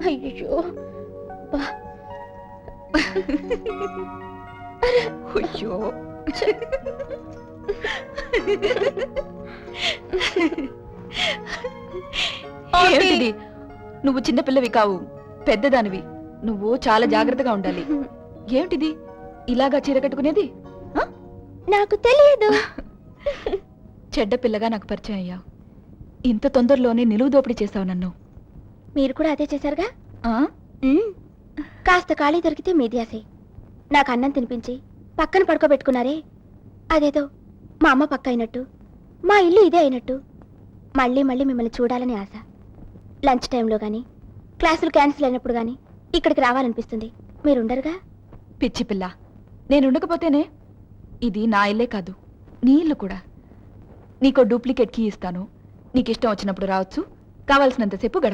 అయ్యో అయ్యో ఏమిటిది? నువ్వు చిన్నపిల్లవి కావు, పెద్దదానివి. నువ్వు చాలా జాగ్రత్తగా ఉండాలి. ఏమిటిది ఇలాగా చీర కట్టుకునేది? నాకు తెలియదు. చెడ్డ పిల్లగా నాకు పరిచయం అయ్యావు. ఇంత తొందరలోనే నిలువు దోపిడీ చేసావు నన్ను. మీరు కూడా అదే చేశారుగా. ఆ? కాస్త ఖాళీ దొరికితే మీదియాసే నాకు అన్నం తినిపించి పక్కన పడుకోబెట్టుకున్నారే, అదేదో మా అమ్మ పక్క అయినట్టు, మా ఇల్లు ఇదే అయినట్టు. మళ్ళీ మళ్ళీ మిమ్మల్ని చూడాలని ఆశ. లంచ్ టైంలో కానీ, క్లాసులు క్యాన్సిల్ అయినప్పుడు కానీ ఇక్కడికి రావాలనిపిస్తుంది. మీరుండరుగా. పిచ్చి పిల్ల, నేను ఉండకపోతేనే. ఇది నా ఇల్లే కాదు, నీ ఇల్లు కూడా. నీకో డూప్లికేట్ కీ ఇస్తాను. నీకు ఇష్టం వచ్చినప్పుడు రావచ్చు, కావాల్సినంతసేపు గడప.